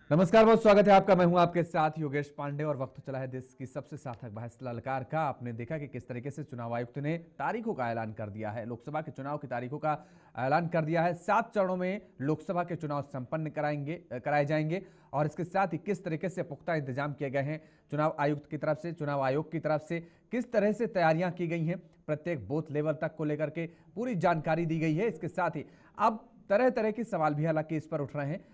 नमस्कार, बहुत स्वागत है आपका। मैं हूं आपके साथ योगेश पांडे और वक्त चला है देश की सबसे सार्थक बहस ललकार का। आपने देखा कि किस तरीके से चुनाव आयुक्त ने तारीखों का ऐलान कर दिया है। लोकसभा के चुनाव की तारीखों का ऐलान कर दिया है। 7 चरणों में लोकसभा के चुनाव संपन्न कराए जाएंगे और इसके साथ ही किस तरीके से पुख्ता इंतजाम किए गए हैं चुनाव आयुक्त की तरफ से, चुनाव आयोग की तरफ से किस तरह से तैयारियां की गई हैं, प्रत्येक बूथ लेवल तक को लेकर के पूरी जानकारी दी गई है। इसके साथ ही अब तरह तरह के सवाल भी हालांकि इस पर उठ रहे हैं।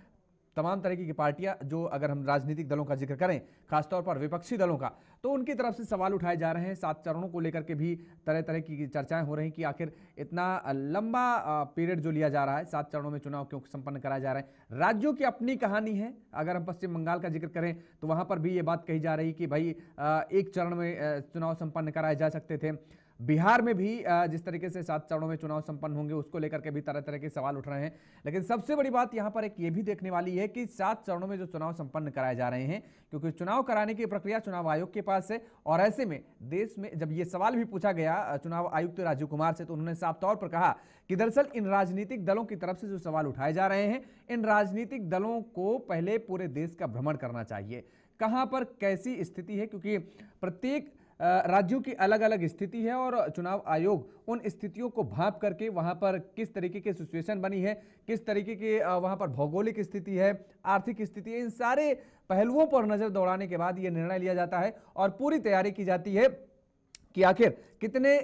तमाम तरह की पार्टियां, जो अगर हम राजनीतिक दलों का जिक्र करें, खासतौर पर विपक्षी दलों का, तो उनकी तरफ से सवाल उठाए जा रहे हैं। 7 चरणों को लेकर के भी तरह तरह की चर्चाएं हो रही हैं कि आखिर इतना लंबा पीरियड जो लिया जा रहा है, 7 चरणों में चुनाव क्यों संपन्न कराए जा रहे हैं। राज्यों की अपनी कहानी है। अगर हम पश्चिम बंगाल का जिक्र करें तो वहां पर भी ये बात कही जा रही कि भाई एक चरण में चुनाव संपन्न कराए जा सकते थे। बिहार में भी जिस तरीके से 7 चरणों में चुनाव संपन्न होंगे उसको लेकर के भी तरह तरह के सवाल उठ रहे हैं। लेकिन सबसे बड़ी बात यहां पर एक ये भी देखने वाली है कि 7 चरणों में जो चुनाव संपन्न कराए जा रहे हैं, क्योंकि चुनाव कराने की प्रक्रिया चुनाव आयोग के पास है। और ऐसे में देश में जब ये सवाल भी पूछा गया चुनाव आयुक्त राजीव कुमार से, तो उन्होंने साफ तौर पर कहा कि दरअसल इन राजनीतिक दलों की तरफ से जो सवाल उठाए जा रहे हैं, इन राजनीतिक दलों को पहले पूरे देश का भ्रमण करना चाहिए। कहां पर कैसी स्थिति है, क्योंकि प्रत्येक राज्यों की अलग अलग स्थिति है और चुनाव आयोग उन स्थितियों को भांप करके वहां पर किस तरीके की सिचुएशन बनी है, किस तरीके की वहां पर भौगोलिक स्थिति है, आर्थिक स्थिति है, इन सारे पहलुओं पर नजर दौड़ाने के बाद यह निर्णय लिया जाता है और पूरी तैयारी की जाती है कि आखिर कितने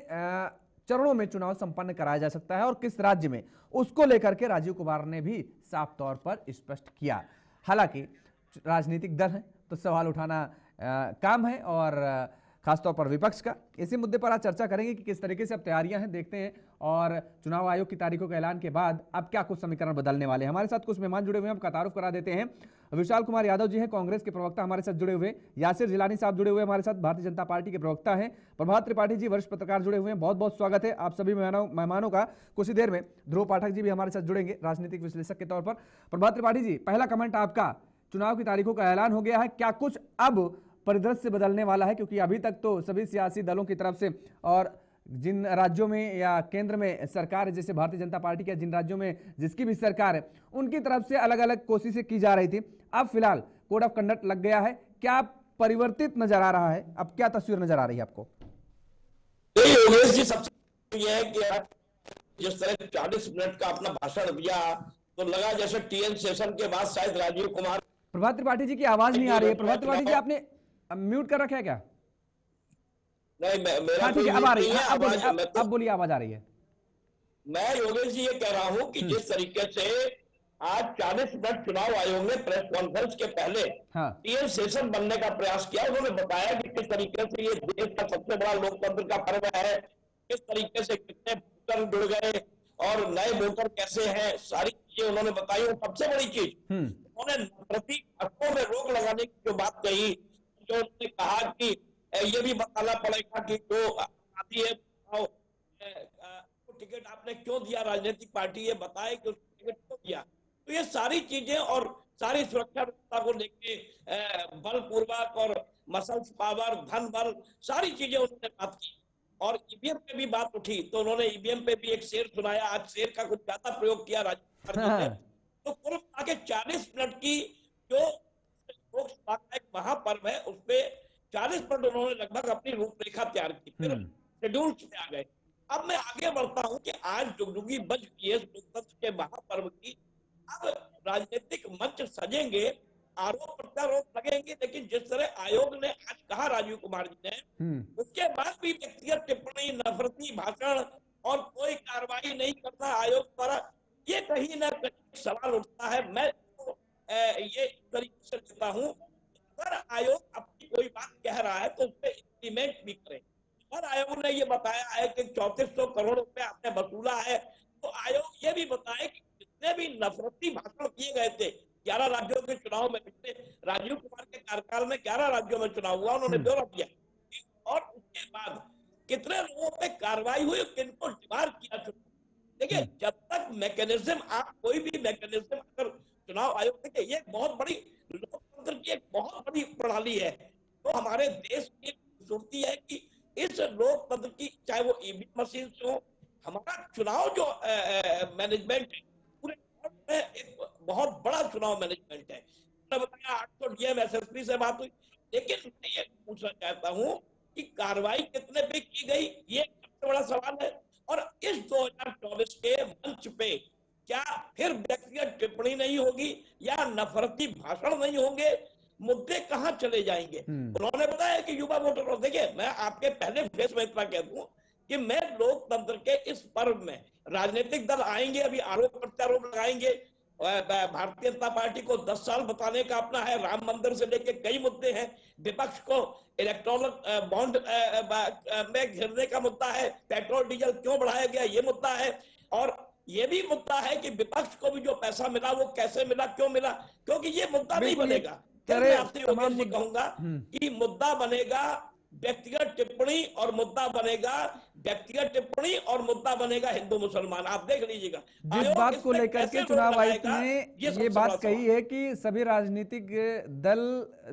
चरणों में चुनाव संपन्न कराया जा सकता है और किस राज्य में। उसको लेकर के राजीव कुमार ने भी साफ तौर पर स्पष्ट किया। हालांकि राजनीतिक दल है तो सवाल उठाना काम है और खासतौर पर विपक्ष का। इसी मुद्दे पर आज चर्चा करेंगे कि किस तरीके से अब तैयारियां हैं, देखते हैं और चुनाव आयोग की तारीखों के ऐलान के बाद अब क्या कुछ समीकरण बदलने वाले हैं। हमारे साथ कुछ मेहमान जुड़े हुए हैं, आपका तारुफ करा देते हैं। विशाल कुमार यादव जी हैं, कांग्रेस के प्रवक्ता, हमारे साथ जुड़े हुए। यासिर जिलानी साहब जुड़े हुए हमारे साथ, भारतीय जनता पार्टी के प्रवक्ता हैं। प्रभात त्रिपाठी जी, वरिष्ठ पत्रकार, जुड़े हुए हैं। बहुत बहुत स्वागत है आप सभी मेहमानों का। कुछ ही देर में ध्रुव पाठक जी भी हमारे साथ जुड़ेंगे, राजनीतिक विश्लेषक के तौर पर। प्रभात त्रिपाठी जी, पहला कमेंट आपका। चुनाव की तारीखों का ऐलान हो गया है, क्या कुछ अब परिदृश्य बदलने वाला है? क्योंकि अभी तक तो सभी सियासी दलों की तरफ से और जिन राज्यों में या केंद्र में सरकार है, जैसे भारतीय जनता पार्टी के, जिन राज्यों में जिसकी भी सरकार है, उनकी तरफ से अलग अलग कोशिशें की जा रही थी। अब फिलहाल कोड ऑफ कंडक्ट लग गया है, क्या परिवर्तित नजर आ रहा है? अब क्या तस्वीर नजर आ रही है आपको? योगेश जी, सबसे यह है कि जिस तरह 40 मिनट का अपना भाषण दिया तो लगा जैसे टीएन सेशन के बाद शायद राजीव कुमार। प्रभात त्रिपाठी जी की आवाज नहीं आ रही है। प्रभात त्रिपाठी जी, आपने म्यूट कर रखा है क्या? नहीं, मेरा हाँ ठीक है, अब आ रही है। आवाज। अब बोलिए, आवाज आ रही है। मैं योगेश जी ये कह रहा हूं कि जिस तरीके से आज 40 मिनट चुनाव आयोग ने प्रेस कॉन्फ्रेंस के पहले हाँ। टीएन सेशन बनने का प्रयास किया, उन्होंने बताया कि किस तरीके से ये देश का सबसे बड़ा लोकतंत्र का पर्व है, किस तरीके से कितने वोटर जुड़ गए और नए वोटर कैसे हैं, सारी चीजें उन्होंने बताई। और सबसे बड़ी चीज, उन्होंने नफरती भाषणों में रोक लगाने की जो बात कही, जो उन्होंने कहा कि ये भी बताना पड़ेगा कि जो आती है टिकट आपने क्यों दिया, राजनीतिक पार्टी ये बताए कि उसको टिकट क्यों दिया। तो ये सारी चीजें और सारी सुरक्षा व्यवस्था को लेके बलपूर्वक और मसल्स पावर, धन बल, सारी चीजें उन्होंने बात की। और ईवीएम पे भी बात उठी तो उन्होंने ईवीएम पे भी एक शेर सुनाया। आज शेर का कुछ ज्यादा प्रयोग किया राजीव कुमार जी ने। तो कुल आगे 40 मिनट की जो लोकसभा का एक महापर्व है, उसपे 40 मिनट उन्होंने लगभग अपनी रूपरेखा तैयार की, फिर शेड्यूल में आ गए। अब मैं आगे बढ़ता हूं कि आज जुगजुगी बज गई है लोकतंत्र के महापर्व की। अब राजनीतिक मंच सजेंगे, आरोप प्रत्यारोप लगेंगे, लेकिन जिस तरह आयोग ने आज कहा राजीव कुमार जी ने, उसके बाद भी व्यक्तिगत टिप्पणी, नफरती भाषण और कोई कार्रवाई नहीं करना आयोग द्वारा, ये कहीं ना कहीं सवाल उठता है। मैं तो ये तरीके से लेता हूं, अगर आयोग अपनी कोई बात कह रहा है तो उस पर इम्प्लीमेंट भी करे। और आयोग ने ये बताया है कि 3400 करोड़ रुपए आपने वसूला है, तो आयोग ये भी बताए कि जितने भी नफरती भाषण किए गए थे 11 राज्यों के चुनाव में, पिछले राजीव कुमार के कार्यकाल में 11 राज्यों में चुनाव हुआ, उन्होंने ब्यौरा दिया। और उसके बाद कितने लोगों पे कार्रवाई हुई, किनको डिबार किया चुनाव। देखिए, जब तक मैकेनिज्म, आप कोई भी मैकेनिज्म अगर चुनाव आयोग, देखिए ये बहुत बड़ी लोकतंत्र की एक बहुत बड़ी प्रणाली है। तो हमारे देश की खूबसूरती है कि इस लोकतंत्र की, चाहे वो ईवीएम मशीन से हो, हमारा चुनाव जो मैनेजमेंट है पूरे में एक बहुत बड़ा चुनाव मैनेजमेंट है। आपने बताया 800 डीएम एसएसपी से बात हुई, लेकिन मैं ये पूछना चाहता हूं कि कार्रवाई कितने पे की गई, ये सबसे बड़ा सवाल है। और इस 2024 के मंच पे क्या फिर व्यक्तिगत टिप्पणी नहीं होगी या नफरती भाषण नहीं होंगे, मुद्दे कहां चले जाएंगे? उन्होंने बताया कि युवा वोटर, और देखिए मैं आपके पहले फेस में इतना कह दूं कि मैं लोकतंत्र के इस पर्व में राजनीतिक दल आएंगे, अभी आरोप प्रत्यारोप लगाएंगे, भारतीय जनता पार्टी को 10 साल बताने का अपना है, राम मंदिर से लेकर कई मुद्दे हैं, विपक्ष को इलेक्ट्रॉनिक बॉन्ड में घिरने का मुद्दा है, पेट्रोल डीजल क्यों बढ़ाया गया ये मुद्दा है, और ये भी मुद्दा है कि विपक्ष को भी जो पैसा मिला वो कैसे मिला, क्यों मिला, क्योंकि ये मुद्दा नहीं बिल्कुल ये बनेगा। फिर सारे मैं आपसे तमाम योगेश जी मुद्दे। कहूंगा कि मुद्दा बनेगा व्यक्तिगत टिप्पणी, और मुद्दा बनेगा व्यक्तिगत टिप्पणी और मुद्दा बनेगा हिंदू मुसलमान। आप देख लीजिएगा जिस आयोग बात इस को पे लेकर के कैसे रोक चुनाव आयुक्त लगाएगा, ने ये ये सबसे बड़ा बात कही सवाल। है कि सभी राजनीतिक दल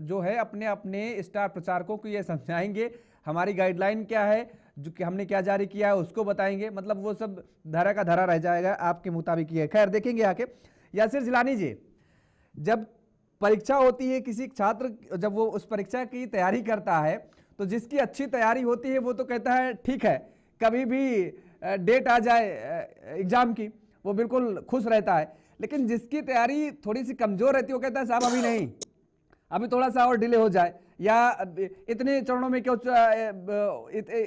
जो है अपने अपने स्टार प्रचारकों को ये समझाएंगे हमारी गाइडलाइन क्या है, जो कि हमने क्या जारी किया है उसको बताएंगे, मतलब वो सब धरा का धरा रह जाएगा आपके मुताबिक ये। खैर देखेंगे आके। यासिर जिलानी जी, जब परीक्षा होती है, किसी छात्र जब वो उस परीक्षा की तैयारी करता है तो जिसकी अच्छी तैयारी होती है वो तो कहता है ठीक है, कभी भी डेट आ जाए एग्जाम की, वो बिल्कुल खुश रहता है। लेकिन जिसकी तैयारी थोड़ी सी कमजोर रहती है वो कहता है साहब अभी नहीं, अभी थोड़ा सा और डिले हो जाए, या इतने चरणों में क्यों,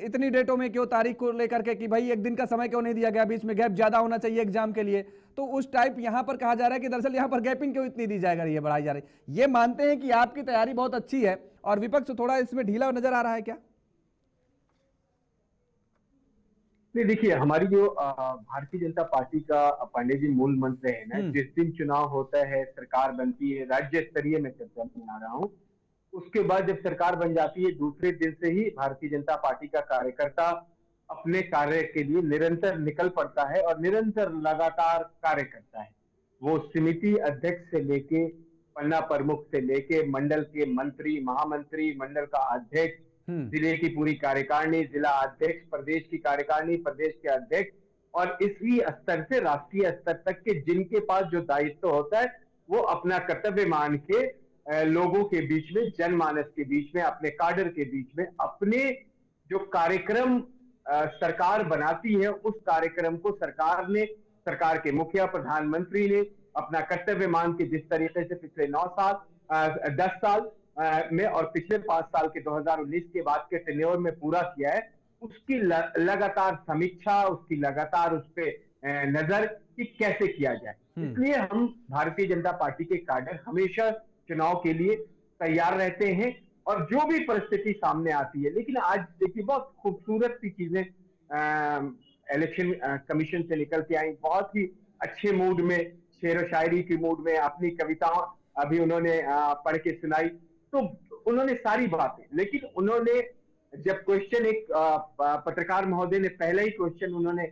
इतनी डेटों में क्यों, तारीख को लेकर के कि भाई एक दिन का समय क्यों नहीं दिया गया, बीच में गैप ज्यादा होना चाहिए एग्जाम के लिए। तो उस टाइप यहां पर कहा जा रहा है कि दरअसल यहां पर गैपिंग क्यों इतनी दी जा रही है, बढ़ाई जा रही है। ये मानते हैं कि आपकी तैयारी बहुत अच्छी है और विपक्ष थोड़ा इसमें ढीला नजर आ रहा है क्या? नहीं, देखिए हमारी जो भारतीय जनता पार्टी का पांडे जी मूल मंत्र है ना, जिस दिन चुनाव होता है सरकार बनती है, राज्य स्तरीय में चर्चा में आ रहा हूँ, उसके बाद जब सरकार बन जाती है दूसरे दिन से ही भारतीय जनता पार्टी का कार्यकर्ता अपने कार्य के लिए निरंतर निकल पड़ता है और निरंतर लगातार कार्य करता है। वो समिति अध्यक्ष से लेके पन्ना प्रमुख से लेके मंडल के मंत्री, महामंत्री, मंडल का अध्यक्ष, जिले की पूरी कार्यकारिणी, जिला अध्यक्ष, प्रदेश की कार्यकारिणी, प्रदेश के अध्यक्ष, और इसी स्तर से राष्ट्रीय स्तर तक के जिनके पास जो दायित्व होता है वो अपना कर्तव्य मान के लोगों के बीच में, जनमानस के बीच में, अपने काडर के बीच में अपने जो कार्यक्रम सरकार बनाती है उस कार्यक्रम को सरकार के मुखिया प्रधानमंत्री ने अपना कर्तव्य मान के जिस तरीके से पिछले 9 साल 10 साल में और पिछले 5 साल के 2019 के बाद के टेन्योर में पूरा किया है, उसकी लगातार समीक्षा, उसकी लगातार उस पर नजर कि कैसे किया जाए। इसलिए हम भारतीय जनता पार्टी के कैडर हमेशा चुनाव के लिए तैयार रहते हैं और जो भी परिस्थिति सामने आती है। लेकिन आज देखिए बहुत खूबसूरत सी चीजें इलेक्शन कमीशन से निकल के आई, बहुत ही अच्छे मूड में, शेर व शायरी की मूड में अपनी कविताओं अभी उन्होंने पढ़ के सुनाई। तो उन्होंने सारी बातें, लेकिन उन्होंने जब क्वेश्चन एक पत्रकार महोदय ने पहला ही क्वेश्चन उन्होंने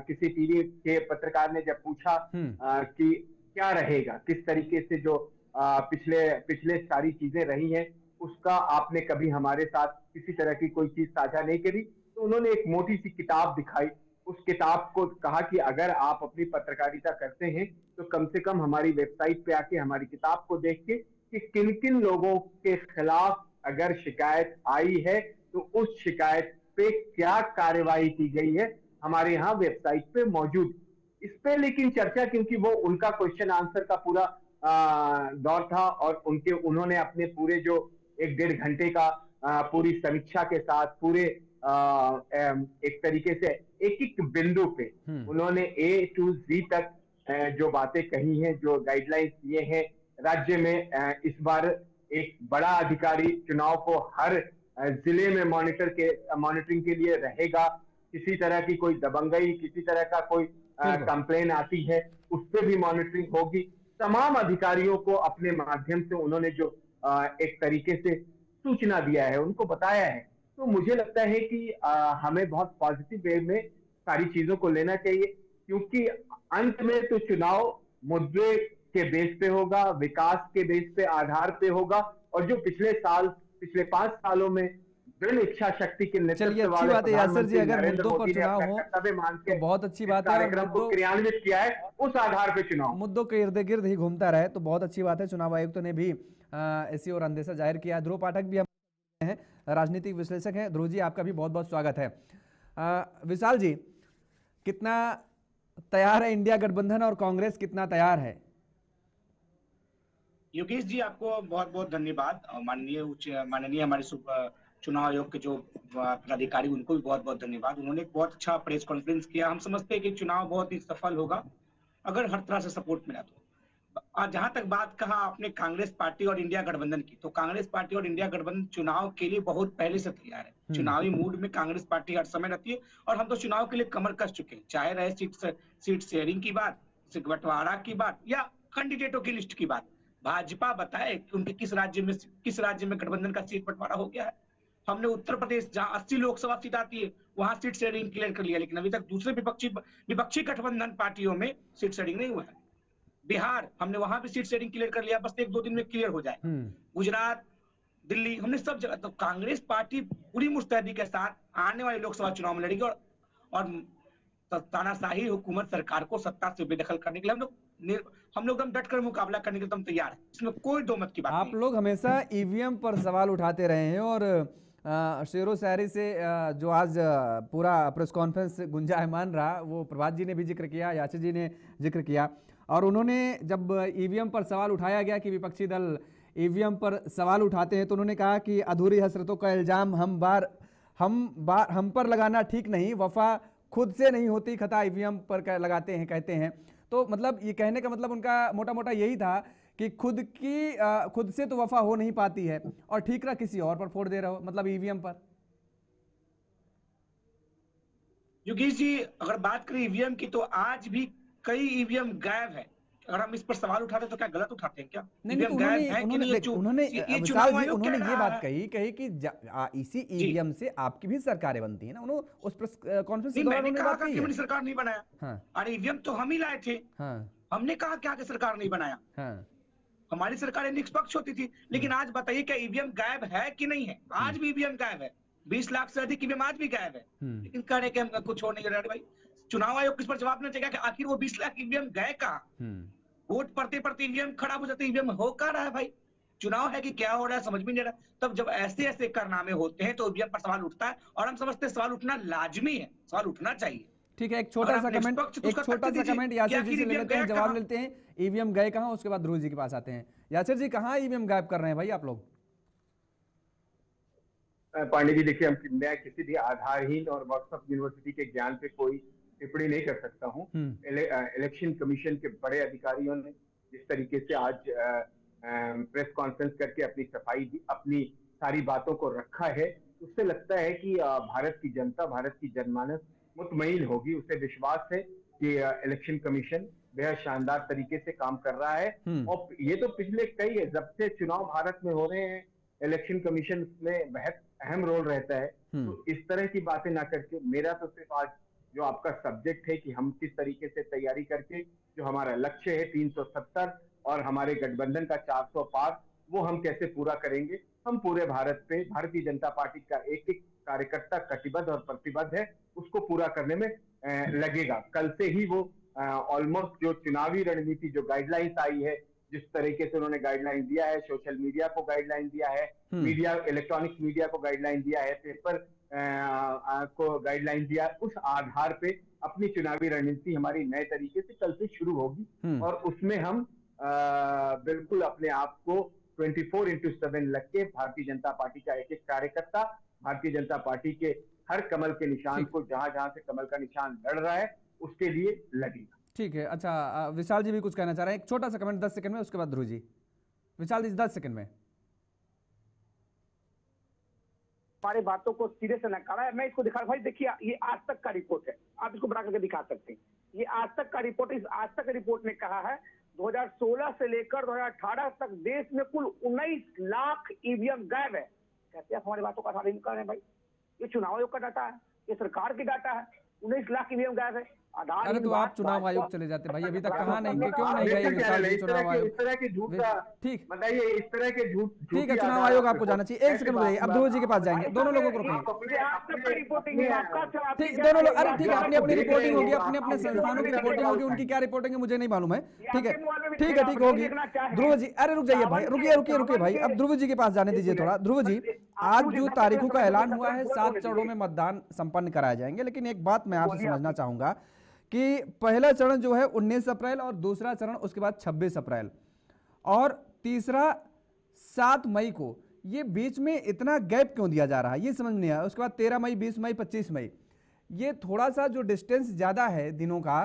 किसी टीवी के पत्रकार ने जब पूछा कि क्या रहेगा, किस तरीके से जो पिछले सारी चीजें रही हैं उसका आपने कभी हमारे साथ किसी तरह की कोई चीज साझा नहीं करी, तो उन्होंने एक मोटी सी किताब दिखाई। उस किताब को कहा कि अगर आप अपनी पत्रकारिता करते हैं तो कम से कम हमारी वेबसाइट पे आके हमारी किताब को देख के कि किन किन लोगों के खिलाफ अगर शिकायत आई है तो उस शिकायत पे क्या कार्रवाई की गई है, हमारे यहाँ वेबसाइट पे मौजूद। इस पे लेकिन चर्चा, क्योंकि वो उनका क्वेश्चन आंसर का पूरा दौर था और उन्होंने अपने पूरे जो 1-1.5 घंटे का पूरी समीक्षा के साथ पूरे एक तरीके से एक बिंदु पे उन्होंने A to Z तक जो बातें कही हैं, जो गाइडलाइंस दिए हैं। राज्य में इस बार एक बड़ा अधिकारी चुनाव को हर जिले में मॉनिटरिंग के लिए रहेगा। किसी तरह की कोई दबंगई, किसी तरह का कोई कंप्लेन आती है उस पर भी मॉनिटरिंग होगी। तमाम अधिकारियों को अपने माध्यम से उन्होंने जो एक तरीके से सूचना दिया है, उनको बताया है। तो मुझे लगता है कि हमें बहुत पॉजिटिव वे में सारी चीजों को लेना चाहिए, क्योंकि अंत में तो चुनाव मुद्दे के बेस पे होगा, विकास के बेस पे आधार पे होगा। और जो पिछले 5 सालों में दृढ़ इच्छा शक्ति के चलिए, नेतृत्व अच्छी वाले बात है यासिर जी, प्रधानमंत्री अगर नरेंद्र मुद्दों पर मोदी ने चुनाव अपना हो कर्तव्य मान तो के बहुत अच्छी इस बात है, और कार्यक्रम को क्रियान्वित किया है, उस आधार पे चुनाव। मुद्दों के इर्द गिर्द ही घूमता रहे तो बहुत अच्छी बात है। चुनाव आयुक्त ने भी इसी और अंदेशा जाहिर किया। ध्रुव पाठक भी हमारे हैं, राजनीतिक विश्लेषक हैं। ध्रुव जी, आपका भी बहुत बहुत स्वागत है। विशाल जी, कितना तैयार है इंडिया गठबंधन और कांग्रेस कितना तैयार है? योगेश जी, आपको बहुत बहुत धन्यवाद। माननीय हमारे चुनाव आयोग के जो पदाधिकारी, उनको भी बहुत बहुत धन्यवाद। उन्होंने एक बहुत अच्छा प्रेस कॉन्फ्रेंस किया। हम समझते हैं कि चुनाव बहुत ही सफल होगा अगर हर तरह से सपोर्ट मिला तो। जहां तक बात कहा आपने कांग्रेस पार्टी और इंडिया गठबंधन की, तो कांग्रेस पार्टी और इंडिया गठबंधन चुनाव के लिए बहुत पहले से तैयार है। चुनावी मूड में कांग्रेस पार्टी हर समय रहती है, और हम तो चुनाव के लिए कमर कस चुके हैं, चाहे रहे सीट शेयरिंग की बात, बंटवारा की बात, या कैंडिडेटों की लिस्ट की बात। भाजपा बताए कि उनके किस राज्य में गठबंधन का सीट बंटवारा हो गया है। हमने उत्तर प्रदेश, जहां 80 लोकसभा सीट आती है, वहां सीट शेयरिंग क्लियर कर लिया, लेकिन अभी तक दूसरे विपक्षी गठबंधन पार्टियों में सीट शेयरिंग नहीं हुआ है। बिहार, हमने वहां भी सीट शेयरिंग क्लियर कर लिया, बस 1-2 दिन में क्लियर हो जाए। गुजरात, दिल्ली, हमने सब जगह। तो कांग्रेस पार्टी पूरी मुस्तैदी के साथ आने वाले लोकसभा चुनाव में लड़ेगी, और तानाशाही हुकूमत सरकार को सत्ता से बेदखल करने के लिए हम लोग एकदम डट कर मुकाबला करने के लिए एकदम तैयार है। इसमें कोई दो मत की बात नहीं। आप लोग हमेशा ईवीएम पर सवाल उठाते रहे हैं, और शेरो शायरी से जो आज पूरा प्रेस कॉन्फ्रेंस गुंजायमान रहा, वो प्रभात जी ने भी जिक्र किया, यासिर जी ने जिक्र किया। और उन्होंने जब ईवीएम पर सवाल उठाया गया कि विपक्षी दल ईवीएम पर सवाल उठाते हैं, तो उन्होंने कहा कि अधूरी हसरतों का इल्जाम हम पर लगाना ठीक नहीं, वफा खुद से नहीं होती, खता ईवीएम पर लगाते हैं, कहते हैं। तो मतलब ये कहने का मतलब उनका मोटा मोटा यही था कि खुद से तो वफा हो नहीं पाती है, और ठीकरा किसी और पर फोड़ दे रहे हो, मतलब ईवीएम पर। योगेश जी, अगर बात करें ईवीएम की, तो आज भी कई ईवीएम गायब है। अगर हम इस पर सवाल उठाते तो क्या गलत उठाते हैं क्या? नहीं, तो उन्होंने विशाल जी, उन्होंने ये बात कही कि इसी ईवीएम से आपकी भी सरकारें बनती है ना। उन्होंने उस कॉन्फ्रेंस के दौरान उन्होंने बात कही है। सरकार नहीं बनाया। हाँ। अरे ईवीएम तो हम ही लाए थे। हाँ। हमने कहा क्या कि सरकार नहीं बनाया। हाँ। हमारी सरकारें निष्पक्ष होती थी। लेकिन आज बताइए, क्या ईवीएम गायब है कि नहीं है? आज भी ईवीएम गायब है। 20 लाख से अधिक ईवीएम आज भी गायब है। लेकिन कह रहे कि हम कुछ हो नहीं रहे। भाई, चुनाव आयोग किस पर जवाब देना चाहिए कि आखिर वो 20 लाख ईवीएम गए कहां? वोट पड़ते पड़ते ईवीएम खराब हो जाते, ईवीएम हो कहां रहा है? भाई, चुनाव है कि क्या हो रहा है, समझ में नहीं रहा। तब जब ऐसे ऐसे कारनामे होते हैं तो ईवीएम पर सवाल उठता है, और हम समझते हैं सवाल उठना लाजमी है, सवाल उठना चाहिए। ठीक है, एक छोटा सा कमेंट यासिर जी से ले लेते हैं, जवाब लेते हैं। ईवीएम गए कहां, उसके बाद ध्रुव जी के पास आते हैं। यासिर जी, कहां ईवीएम गायब कर रहे हैं भाई आप लोग? पांडे जी, देखिए, मैं किसी भी आधारहीन और व्हाट्सएप यूनिवर्सिटी के ज्ञान पे कोई टिप्पणी नहीं कर सकता हूँ। इलेक्शन कमीशन के बड़े अधिकारियों ने जिस तरीके से आज प्रेस कॉन्फ्रेंस करके अपनी सफाई दी, अपनी सारी बातों को रखा है, उससे लगता है कि भारत की जनता, भारत की जनमानस मुतमईन होगी। उसे विश्वास है कि इलेक्शन कमीशन बेहद शानदार तरीके से काम कर रहा है। और ये तो पिछले जब से चुनाव भारत में हो रहे हैं, इलेक्शन कमीशन में बेहद अहम रोल रहता है। तो इस तरह की बातें ना करके, मेरा तो सिर्फ आज जो आपका सब्जेक्ट है कि हम किस तरीके से तैयारी करके जो हमारा लक्ष्य है 370 और हमारे गठबंधन का 400 पार, वो हम कैसे पूरा करेंगे। हम पूरे भारत पे भारतीय जनता पार्टी का एक एक कार्यकर्ता कटिबद्ध और प्रतिबद्ध है, उसको पूरा करने में लगेगा। कल से ही वो ऑलमोस्ट जो चुनावी रणनीति, जो गाइडलाइंस आई है, जिस तरीके से उन्होंने गाइडलाइन दिया है, सोशल मीडिया को गाइडलाइन दिया है, इलेक्ट्रॉनिक मीडिया को गाइडलाइन दिया है, पेपर को गाइडलाइन दिया, उस आधार पे अपनी चुनावी रणनीति हमारी नए तरीके से कल से शुरू होगी। और उसमें हम बिल्कुल अपने आप को 24/7 लग के भारतीय जनता पार्टी का एक एक कार्यकर्ता भारतीय जनता पार्टी के हर कमल के निशान को, जहां जहां से कमल का निशान लड़ रहा है, उसके लिए लगेगा। ठीक है। अच्छा, विशाल जी भी कुछ कहना चाह रहे हैं, एक छोटा सा कमेंट 10 सेकंड में, उसके बाद ध्रुव जी। विशाल जी, 10 सेकंड में। हमारी बातों को सिरे से नकारा है। मैं इसको दिखा, भाई देखिए, ये आज तक का रिपोर्ट है, आप इसको बना करके दिखा सकते हैं। ये आज तक का रिपोर्ट, इस आज तक रिपोर्ट ने कहा है 2016 से लेकर 2018 तक देश में कुल 19 लाख ईवीएम गायब है। कैसे आप हमारी बातों का आधार कर रहे हैं भाई? ये चुनाव आयोग का डाटा है, ये सरकार की डाटा है। 19 लाख ईवीएम गायब है। अरे तो आप चुनाव आयोग चले जाते भाई, अभी तक कहाँ नहीं, क्यों नहीं गए विशाल जी चुनाव आयोग? इस तरह के झूठ का ठीक, बताइए, इस तरह के झूठ ठीक है, चुनाव आयोग आपको जाना चाहिए। एक सेकंड रुकिए, अब ध्रुव जी के पास जाएंगे, दोनों लोगों को रुकेंगे। ठीक, दोनों लोग, अरे ठीक है, अपनी अपनी रिपोर्टिंग होगी, अपने अपने संस्थानों की रिपोर्टिंग होगी, उनकी क्या रिपोर्टिंग है मुझे नहीं मालूम है। ठीक है, ठीक है, ठीक होगी। ध्रुव जी, अरे रुक जाइए भाई, रुकिए रुकिए रुकिए भाई, अब ध्रुव जी के पास जाने दीजिए थोड़ा। ध्रुव जी, आज जो तारीखों का ऐलान हुआ है, 7 चरणों में मतदान संपन्न कराए जाएंगे, लेकिन एक बात मैं आपसे समझना चाहूंगा कि पहला चरण जो है 19 अप्रैल और दूसरा चरण उसके बाद 26 अप्रैल और तीसरा 7 मई को, ये बीच में इतना गैप क्यों दिया जा रहा है, ये समझ नहीं आया। उसके बाद 13 मई, 20 मई, 25 मई, ये थोड़ा सा जो डिस्टेंस ज़्यादा है दिनों का,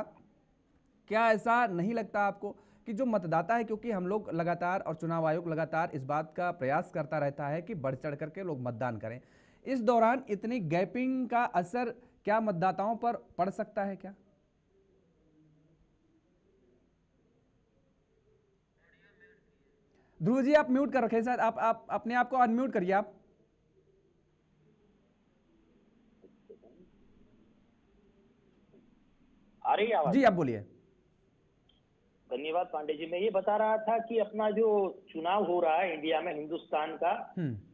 क्या ऐसा नहीं लगता आपको कि जो मतदाता है, क्योंकि हम लोग लगातार और चुनाव आयोग लगातार इस बात का प्रयास करता रहता है कि बढ़ चढ़ करके लोग मतदान करें, इस दौरान इतनी गैपिंग का असर क्या मतदाताओं पर पड़ सकता है क्या? ध्रुव जी आप म्यूट कर रखे शायद, आप अपने आप को अनम्यूट करिए आप। आ रही है आवाज? जी आप बोलिए। धन्यवाद पांडे जी। मैं ये बता रहा था कि अपना जो चुनाव हो रहा है इंडिया में, हिंदुस्तान का,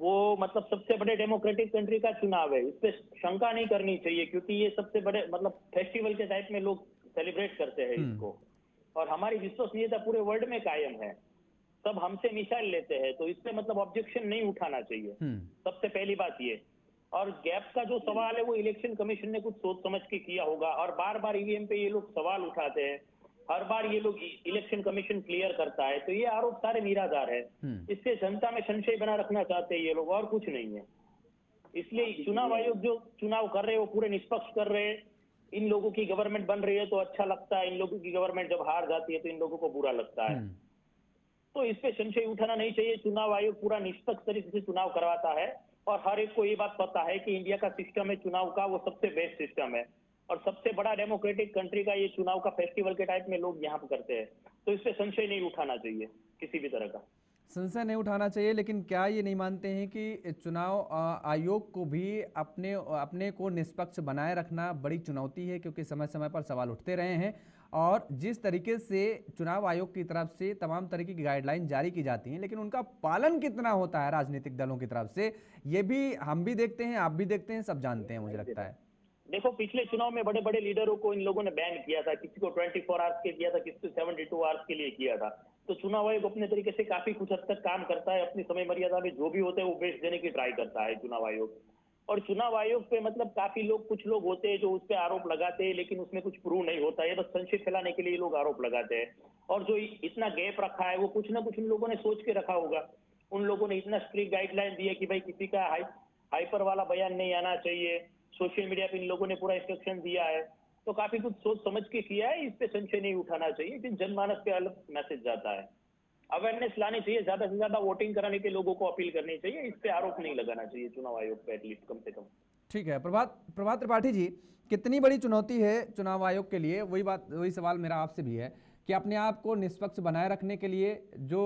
वो मतलब सबसे बड़े डेमोक्रेटिक कंट्री का चुनाव है, इस पे शंका नहीं करनी चाहिए, क्योंकि ये सबसे बड़े मतलब फेस्टिवल के टाइप में लोग सेलिब्रेट करते हैं इसको, और हमारी विश्वसनीयता पूरे वर्ल्ड में कायम है, सब हमसे मिसाल लेते हैं, तो इससे मतलब ऑब्जेक्शन नहीं उठाना चाहिए, सबसे पहली बात ये। और गैप का जो सवाल है वो इलेक्शन कमीशन ने कुछ सोच समझ के किया होगा, और बार बार ईवीएम पे ये लोग सवाल उठाते हैं, हर बार ये लोग इलेक्शन कमीशन क्लियर करता है, तो ये आरोप सारे निराधार है। इससे जनता में संशय बना रखना चाहते हैं ये लोग, और कुछ नहीं है। इसलिए चुनाव आयोग जो चुनाव कर रहे हैं वो पूरे निष्पक्ष कर रहे हैं। इन लोगों की गवर्नमेंट बन रही है तो अच्छा लगता है, इन लोगों की गवर्नमेंट जब हार जाती है तो इन लोगों को बुरा लगता है, तो इस पे संशय उठाना नहीं चाहिए। चुनाव आयोग पूरा निष्पक्ष तरीके से चुनाव करवाता है, और हर एक को ये बात पता है कि इंडिया का सिस्टम है चुनाव का, वो सबसे बेस्ट सिस्टम है, और सबसे बड़ा डेमोक्रेटिक कंट्री का ये चुनाव का फेस्टिवल के टाइप में लोग यहाँ पे करते हैं, तो इस पे संशय नहीं उठाना चाहिए, किसी भी तरह का संशय नहीं उठाना चाहिए। लेकिन क्या ये नहीं मानते हैं कि चुनाव आयोग को भी अपने को निष्पक्ष बनाए रखना बड़ी चुनौती है, क्योंकि समय समय पर सवाल उठते रहे हैं, और जिस तरीके से चुनाव आयोग की तरफ से तमाम तरीके की गाइडलाइन जारी की जाती हैं, लेकिन उनका पालन कितना होता है राजनीतिक दलों की तरफ से, ये भी हम भी देखते हैं, आप भी देखते हैं, सब जानते हैं, मुझे लगता है। देखो पिछले चुनाव में बड़े बड़े लीडरों को इन लोगों ने बैन किया था, किसी को 24 आवर्स के किया था, किसी को 72 आवर्स के लिए किया था, तो चुनाव आयोग अपने तरीके से काफी कुछ हद तक काम करता है, अपनी समय मर्यादा में जो भी होते हैं वो बेस्ट देने की ट्राई करता है चुनाव आयोग। और चुनाव आयोग पे मतलब काफी लोग, कुछ लोग होते हैं जो उस पे आरोप लगाते हैं, लेकिन उसमें कुछ प्रूव नहीं होता है, बस संशय फैलाने के लिए लोग आरोप लगाते हैं। और जो इतना गैप रखा है वो कुछ ना कुछ उन लोगों ने सोच के रखा होगा, उन लोगों ने इतना स्ट्रिक्ट गाइडलाइन दी है कि भाई किसी का हाइपर वाला बयान नहीं आना चाहिए, सोशल मीडिया पे इन लोगों ने पूरा इंस्ट्रक्शन दिया है, तो काफी कुछ सोच समझ के किया है, इस पे संशय नहीं उठाना चाहिए, कि जनमानस पे अलग मैसेज जाता है, अवेयरनेस लानी चाहिए, ज्यादा से ज्यादा वोटिंग कराने के लोगों को अपील करनी चाहिए, इस पे आरोप नहीं लगाना चाहिए चुनाव आयोग पे, एटलीस्ट कम से कम। ठीक है, प्रभात त्रिपाठी जी, कितनी बड़ी चुनौती है चुनाव आयोग के लिए, वही सवाल मेरा आपसे भी है कि अपने आप को निष्पक्ष बनाए रखने के लिए जो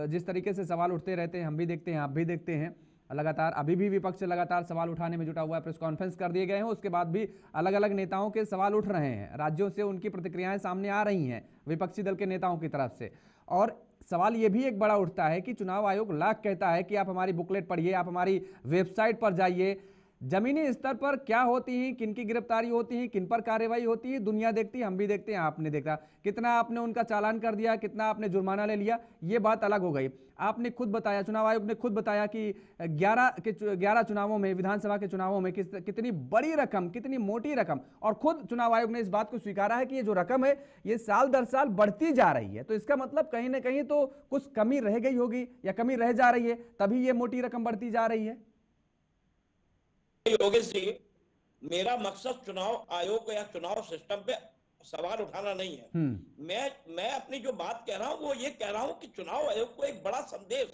जिस तरीके से सवाल उठते रहते हैं, हम भी देखते हैं, आप भी देखते हैं, लगातार अभी भी विपक्ष लगातार सवाल उठाने में जुटा हुआ है, प्रेस कॉन्फ्रेंस कर दिए गए हैं, उसके बाद भी अलग अलग नेताओं के सवाल उठ रहे हैं, राज्यों से उनकी प्रतिक्रियाएं सामने आ रही हैं विपक्षी दल के नेताओं की तरफ से, और सवाल ये भी एक बड़ा उठता है कि चुनाव आयोग लाख कहता है कि आप हमारी बुकलेट पढ़िए, आप हमारी वेबसाइट पर जाइए, जमीनी स्तर पर क्या होती है, किन की गिरफ्तारी होती है, किन पर कार्रवाई होती है, दुनिया देखती है, हम भी देखते हैं, आपने देखा कितना आपने उनका चालान कर दिया, कितना आपने जुर्माना ले लिया, ये बात अलग हो गई। आपने खुद बताया, चुनाव आयोग ने खुद बताया कि 11 चुनावों में, विधानसभा के चुनावों में कितनी बड़ी रकम, कितनी मोटी रकम, और खुद चुनाव आयोग ने इस बात को स्वीकारा है कि ये जो रकम है ये साल दर साल बढ़ती जा रही है, तो इसका मतलब कहीं ना कहीं तो कुछ कमी रह गई होगी या कमी रह जा रही है, तभी ये मोटी रकम बढ़ती जा रही है। योगेश जी, मेरा मकसद चुनाव आयोग या चुनाव सिस्टम पे सवाल उठाना नहीं है। मैं अपनी जो बात कह रहा हूं वो ये कह रहा हूं कि चुनाव आयोग को एक बड़ा संदेश,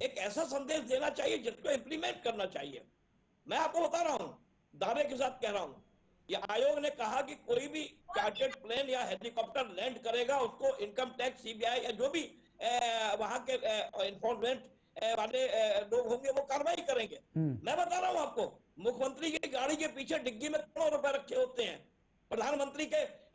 एक ऐसा संदेश देना चाहिए जिसको इंप्लीमेंट करना चाहिए। मैं आपको बता रहा हूं, दावे के साथ कह रहा हूं, ये आयोग ने कहा कि कोई भी चार्टर्ड प्लेन या हेलीकॉप्टर लैंड करेगा उसको इनकम टैक्स, सीबीआई या जो भी वहां के इन्फोर्समेंट वाले लोग होंगे वो कार्रवाई करेंगे। मैं बता रहा हूं आपको, मुख्यमंत्री की गाड़ी के पीछे डिग्गी में करोड़ों रुपए रखे होते हैं, प्रधानमंत्री के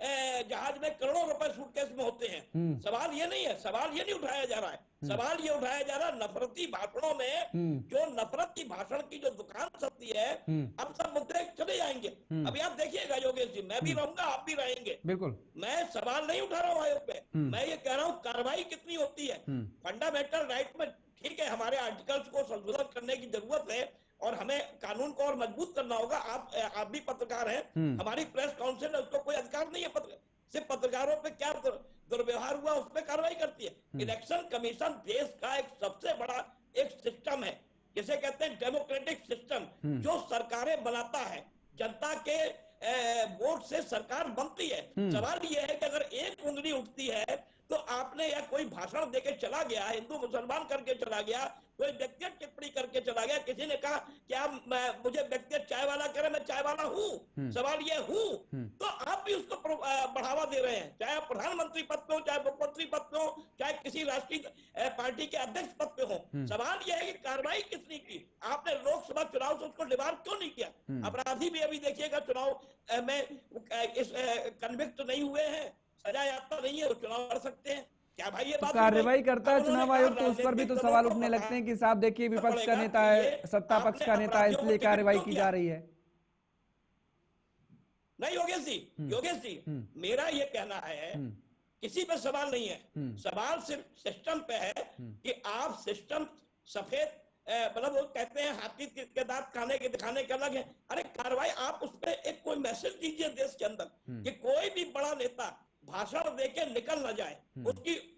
जहाज में करोड़ों रुपए सूटकेस में होते हैं। सवाल ये नहीं है, सवाल ये नहीं उठाया जा रहा है, सवाल ये उठाया जा रहा है नफरती भाषणों में, जो नफरत की भाषण की जो दुकान सस्ती है, अब सब मुद्दे चले जाएंगे। अभी आप देखिएगा योगेश जी, मैं भी रहूंगा, आप भी रहेंगे, बिल्कुल। मैं सवाल नहीं उठा रहा हूँ आयोग पे, मैं ये कह रहा हूँ कार्रवाई कितनी होती है। फंडामेंटल राइट में ठीक है, हमारे आर्टिकल्स को संशोधन करने की जरूरत है और हमें कानून को और मजबूत करना होगा। आप भी पत्रकार हैं, हमारी प्रेस काउंसिल है, उसको कोई अधिकार नहीं है, सिर्फ पत्रकारों पे क्या दुर्व्यवहार हुआ उस पर कार्रवाई करती है। इलेक्शन कमीशन देश का एक सबसे बड़ा एक सिस्टम है, जिसे कहते हैं डेमोक्रेटिक सिस्टम, जो सरकारें बनाता है, जनता के वोट से सरकार बनती है। सवाल यह है कि अगर एक उंगली उठती है तो आपने या कोई भाषण देके चला गया, हिंदू मुसलमान करके चला गया, कोई व्यक्तिगत टिप्पणी करके चला गया, किसी ने कहा कि आप मुझे व्यक्तिगत चाय वाला कह रहे, मैं चाय वाला हूँ, सवाल ये हूँ, तो आप भी उसको बढ़ावा दे रहे हैं, चाहे आप प्रधानमंत्री पद पे हो, चाहे मुख्यमंत्री पद पे हो, चाहे किसी राष्ट्रीय पार्टी के अध्यक्ष पद पे हो। सवाल यह है कि कार्रवाई किसने की? आपने लोकसभा चुनाव से उसको डिबार क्यों नहीं किया? अपराधी भी अभी देखिएगा चुनाव में इस कन्विक्ट नहीं हुए हैं, सजा यात्रा नहीं है, वो चुनाव लड़ सकते हैं क्या भाई? ये बात कार्रवाई करता है चुनाव आयोग तो उस पर भी तो सवाल उठने लगते हैं कि साहब देखिए विपक्ष का नेता है, सत्ता पक्ष का नेता है, इसलिए कार्रवाई की जा रही है। नहीं योगेश जी, मेरा ये कहना है किसी पे सवाल नहीं है, सवाल सिर्फ सिस्टम पे है कि आप सिस्टम सफेद मतलब वो कहते हैं हाथी के दांत खाने के दिखाने के अलग है। अरे कार्रवाई आप उस पर एक कोई मैसेज दीजिए देश के अंदर कि कोई भी बड़ा नेता भाषण देके निकल न जाए,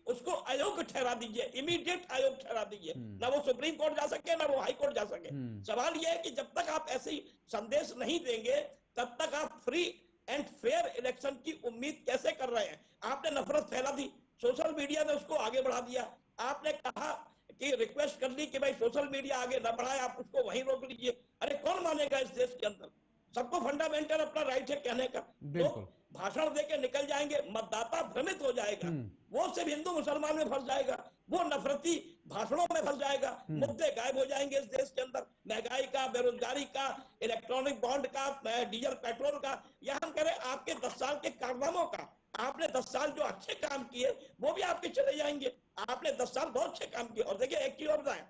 उसको अयोग्य ठहरा दीजिए, इमीडिएट अयोग्य ठहरा दीजिए, ना वो सुप्रीम कोर्ट जा सके ना वो हाई कोर्ट जा सके। सवाल यह है कि जब तक आप ऐसे संदेश नहीं देंगे तब तक आप फ्री एंड फेयर इलेक्शन की उम्मीद कैसे कर रहे हैं? आपने नफरत फैला दी, सोशल मीडिया ने उसको आगे बढ़ा दिया। आपने कहा कि रिक्वेस्ट कर दी कि भाई सोशल मीडिया आगे न बढ़ाए, आप उसको वहीं रोक लीजिए। अरे कौन मानेगा इस देश के अंदर? सबको फंडामेंटल अपना राइट है कहने का, तो भाषण देके निकल जाएंगे, मतदाता भ्रमित हो जाएगा, वो सिर्फ हिंदू मुसलमान में फंस जाएगा, वो नफरती भाषणों में फंस जाएगा, मुद्दे गायब हो जाएंगे इस देश के अंदर, महंगाई का, बेरोजगारी का, इलेक्ट्रॉनिक बॉन्ड का, डीजल पेट्रोल का, या हम कह रहे आपके 10 साल के कारनामों का। आपने 10 साल जो अच्छे काम किए वो भी आपके चले जाएंगे। आपने 10 साल बहुत अच्छे काम किए। और देखिए एक चीज और बताएं,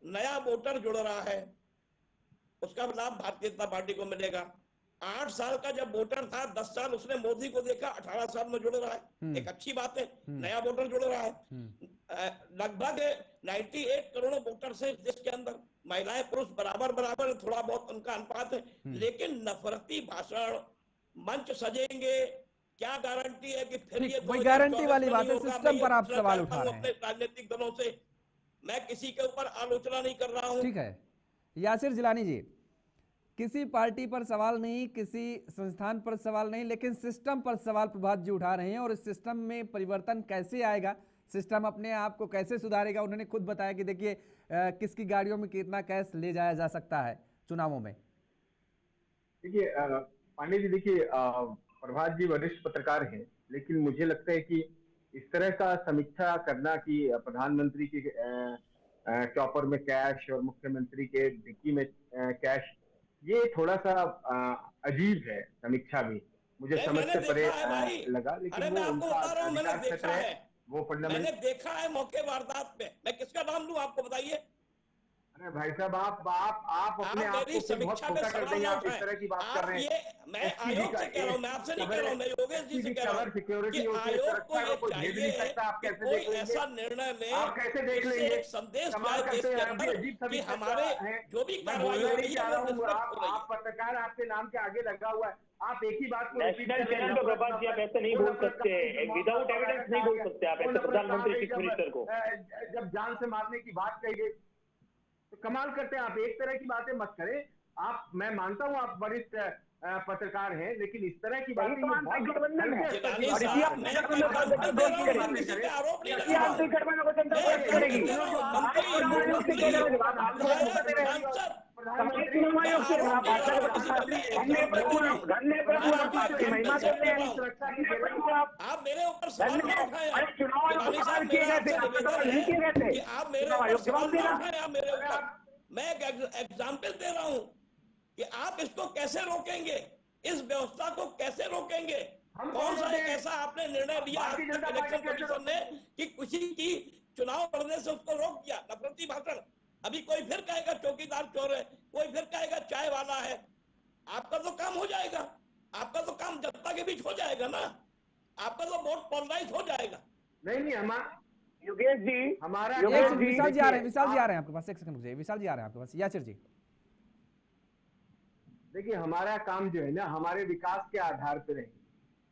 नया वोटर जुड़ रहा है, उसका लाभ भारतीय जनता पार्टी को मिलेगा। 8 साल का जब वोटर था, 10 साल उसने मोदी को देखा, 18 साल में जुड़ रहा है, एक अच्छी बात है, नया वोटर जुड़ रहा है। लगभग 98 करोड़ वोटर से देश के अंदर महिलाएं पुरुष बराबर, थोड़ा बहुत उनका अनुपात है, लेकिन नफरती भाषण, मंच सजेंगे, क्या गारंटी है कि फिर ये कोई गारंटी वाली बात है? सिस्टम पर आप सवाल उठा रहे हैं। राजनीतिक दलों से मैं किसी के ऊपर आलोचना नहीं कर रहा हूं। ठीक है यासिर जिलानी जी, किसी पार्टी पर सवाल नहीं, किसी संस्थान पर सवाल नहीं, लेकिन सिस्टम पर सवाल प्रभात जी उठा रहे हैं। और इस सिस्टम में परिवर्तन कैसे आएगा, सिस्टम अपने आप को कैसे सुधारेगा? उन्होंने खुद बताया कि देखिए किसकी गाड़ियों में कितना कैश ले जाया जा सकता है चुनावों में। देखिए पांडे जी, देखिए प्रभात जी वरिष्ठ पत्रकार हैं, लेकिन मुझे लगता है कि इस तरह का समीक्षा करना कि प्रधानमंत्री के चॉपर में कैश और मुख्यमंत्री के डिक्की में कैश, ये थोड़ा सा अजीब है समीक्षा भी, मुझे समझ से परे लगा। लेकिन वो उनका अधिकार क्षेत्र है, वो फंडामेंटल। मैंने देखा है मौके वारदात में, मैं किसका नाम लूं आपको बताइए? अरे भाई साहब, आप अपने आप को बहुत छोटा कर देंगे, आप इस तरह की बात कर रहे हैं। मैं आयोग से कह रहा हूं, मैं आपसे नहीं कह रहा हूं, मैं योगेश जी से कह रहा हूं सिक्योरिटी कि आयोग को ये चाहिए आप कैसे कोई देख लेंगे? ऐसा निर्णय में आप कैसे देख लेंगे? एक संदेश जाए देश के अंदर कि हमारे जो भी कार्रवाई हो रही है, आप पत्रकार, आपके नाम के आगे लगा हुआ है, आप एक ही बात को नेशनल चैनल पे प्रभात जी आप ऐसे नहीं बोल सकते, विदाउट एविडेंस नहीं बोल सकते आप ऐसे प्रधानमंत्री चीफ मिनिस्टर को। जब जान से मारने की बात कही गई तो कमाल करते हैं आप, एक तरह की बातें मत करें आप। मैं मानता हूं आप वरिष्ठ पत्रकार हैं, लेकिन इस तरह की बातें गठबंधन है। आप मेरे ऊपर सवाल न उठाएं, आप मेरे ऊपर सवाल न उठाएं, आप मेरे ऊपर। मैं एक एग्जाम्पल दे रहा हूं कि आप इसको कैसे रोकेंगे। इस व्यवस्था को कैसे रोकेंगे? हम कौन सा एक ऐसा आपने निर्णय लिया आज तक इलेक्शन कमीशन ने कि किसी की चुनाव लड़ने से उसको रोक दिया? नफरती भाषण। अभी कोई फिर कहेगा चौकीदार चोर है, कोई फिर कहेगा चाय वाला है। आपका तो काम हो जाएगा, आपका तो काम जनता के बीच हो जाएगा ना, आपका तो वोट पोलराइज हो जाएगा। नहीं हमारा योगेश जी, हमारा विशाल जी आ रहे हैं, विशाल जी आ रहे हैं आपके पास, एक सेकंड रुकिए, विशाल जी आ रहे हैं आपके पास, याचिर जी। देखिए हमारा काम जो है ना, हमारे विकास के आधार पर है।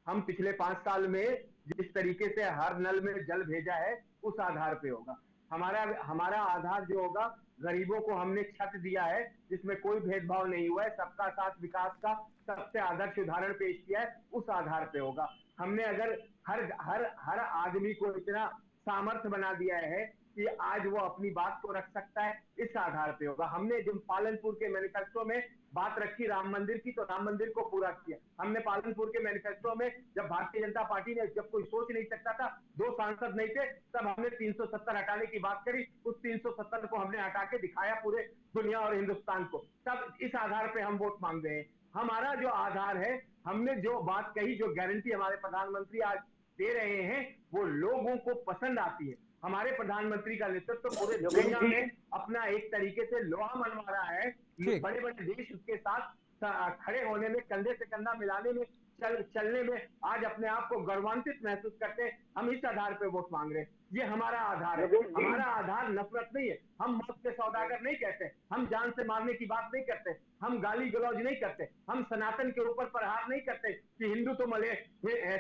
हम पिछले 5 साल में जिस तरीके से हर नल में जल भेजा है, उस आधार पे होगा। हमारा आधार जो होगा, गरीबों को हमने छत दिया है जिसमें कोई भेदभाव नहीं हुआ है, सबका साथ विकास का सबसे आदर्श उदाहरण पेश किया है, उस आधार पे होगा। हमने अगर हर आदमी को इतना सामर्थ्य बना दिया है कि आज वो अपनी बात को रख सकता है, इस आधार पे होगा। हमने जो पालनपुर के मैनिफेस्टो में बात रखी राम मंदिर की, तो राम मंदिर को पूरा किया हमने। पालनपुर के मैनिफेस्टो में जब भारतीय जनता पार्टी ने, जब कोई सोच नहीं सकता था, 2 सांसद नहीं थे, तब हमने 370 हटाने की बात करी। उस 370 को हमने हटा के दिखाया पूरे दुनिया और हिंदुस्तान को। तब इस आधार पे हम वोट मांग रहे हैं। हमारा जो आधार है, हमने जो बात कही, जो गारंटी हमारे प्रधानमंत्री आज दे रहे हैं, वो लोगों को पसंद आती है। हमारे प्रधानमंत्री का नेतृत्व पूरे दुनिया में अपना एक तरीके से लोहा मनवा रहा है। बड़े बड़े देश उसके साथ खड़े होने में, कंधे से कंधा मिलाने में, चलने में आज अपने आप को गौरवान्वित महसूस करते हैं। हम इस आधार पे वोट मांग रहे हैं। ये हमारा आधार है। हमारा आधार नफरत नहीं है। हम मौत के सौदागर नहीं कहते, हम जान से मारने की बात नहीं करते, हम गाली गलौज नहीं करते, हम सनातन के ऊपर प्रहार नहीं करते कि हिंदू तो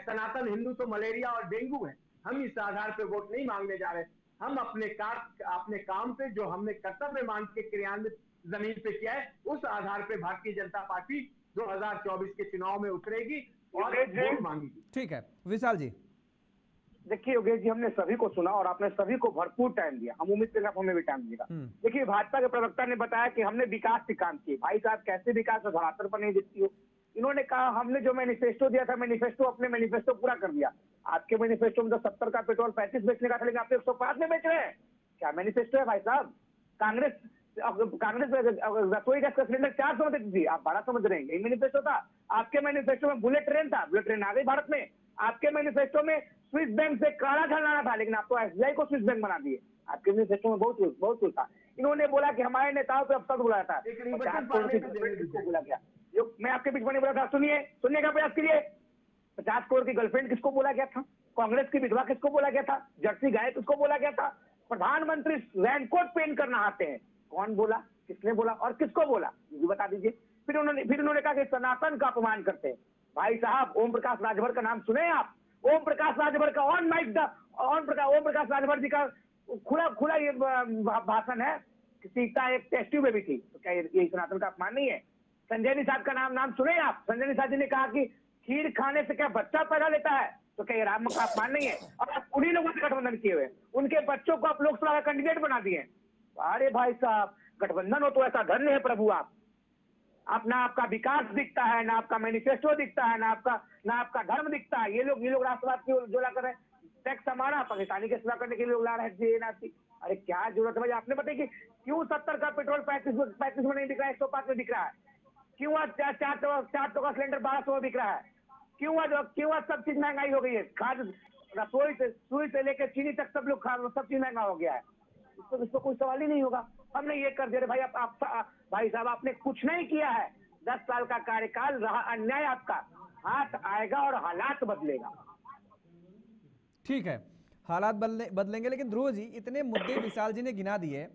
सनातन हिंदू तो मलेरिया और डेंगू है। हम इस आधार पे वोट नहीं मांगने जा रहे। हम अपने काम पे जो हमने कर्तव्य मान के क्रियान्वित जमीन पे किया है, उस आधार पे भारतीय जनता पार्टी 2024 के चुनाव में उतरेगी और वोट मांगेगी। ठीक है विशाल जी। देखिए योगेश जी, हमने सभी को सुना और आपने सभी को भरपूर टाइम दिया। हम उम्मीद करेंगे हमें भी टाइम देगा। देखिए भाजपा के प्रवक्ता ने बताया कि हमने विकास के काम किए। भाई साहब, कैसे विकास में धरातल पर नहीं दिखती हो। इन्होंने कहा हमने जो मैनिफेस्टो दिया था, अपने मैनिफेस्टो पूरा कर दिया। आपके मैनिफेस्टो में तो 70 का पेट्रोल 35 बेचने का था, लेकिन आप 105 में बेच रहे हैं। क्या मैनिफेस्टो है भाई साहब? कांग्रेस रसोई गैस का सिलेंडर 400 में देती थी, आप 1200 में दे रहे हैं। यही मैनिफेस्टो था। आपके मैनिफेस्टो में बुलेट ट्रेन था, बुलेट ट्रेन आ गई भारत में। आपके मैनिफेस्टो में स्विस बैंक से काला धन लाना था, लेकिन आप तो एसबीआई को स्विस बैंक बना दिए। आपके मैनिफेस्टो में बहुत कुछ था। इन्होंने बोला कि हमारे नेताओं पे अफसर बुलाया था, 50 करोड़ किसको बोला गया? मैं आपके बीच में नहीं बोला था, सुनिए का प्रयास करिए। 50 करोड़ की गर्लफ्रेंड किसको बोला गया था? कांग्रेस की विधवा किसको बोला गया था? जर्सी गाय किसको बोला गया था? प्रधानमंत्री रैनकोट पहन कर नहाते हैं, कौन बोला, किसने बोला और किसको बोला, ये बता दीजिए। फिर उन्होंने कहा कि सनातन का अपमान करते हैं। भाई साहब, ओम प्रकाश राजभर का नाम सुने आप? ओम प्रकाश राजभर का ओम प्रकाश राजभर जी का खुला ये भाषण है कि सीता एक टेस्ट ट्यूब बेबी थी। तो क्या ये सनातन का अपमान नहीं है? संजय निषाद का नाम सुने आप? संजय निषाद जी ने कहा कि खीर खाने से क्या बच्चा पैदा लेता है, तो क्या ये राम का अपमान नहीं है? और आप उन्हीं लोगों से गठबंधन किए हुए, उनके बच्चों को आप लोकसभा का कैंडिडेट बना दिए। अरे भाई साहब, गठबंधन हो तो ऐसा धन्य है प्रभु आप ना आपका विकास दिखता है, ना आपका मैनिफेस्टो दिखता है, ना आपका धर्म दिखता है। ये लोग राष्ट्रवाद की जो ला कर रहे हैं, टैक्स हमारा पाकिस्तानी के सेवा करने के लिए लोग ला रहे हैं। अरे क्या जरूरत है भाई? आपने बताया कि क्यों 70 का पेट्रोल 35 में नहीं बिक रहा है, 105 में बिक रहा है? क्यों आज 400 का सिलेंडर 1200 में बिक रहा है? क्यों आज सब चीज महंगाई हो गई है? खाद, रसोई से लेकर चीनी तक सब चीज महंगा हो गया है। इसको कोई सवाल ही नहीं होगा। हमने ये कर दिया भाई। भाई साहब, आपने कुछ नहीं किया है। 10 साल का कार्यकाल रहा, अन्याय आपका हाथ आएगा और हालात बदलेगा। ठीक है, हालात बदलेंगे, लेकिन ध्रुव जी, इतने मुद्दे विशाल जी ने गिना दिए।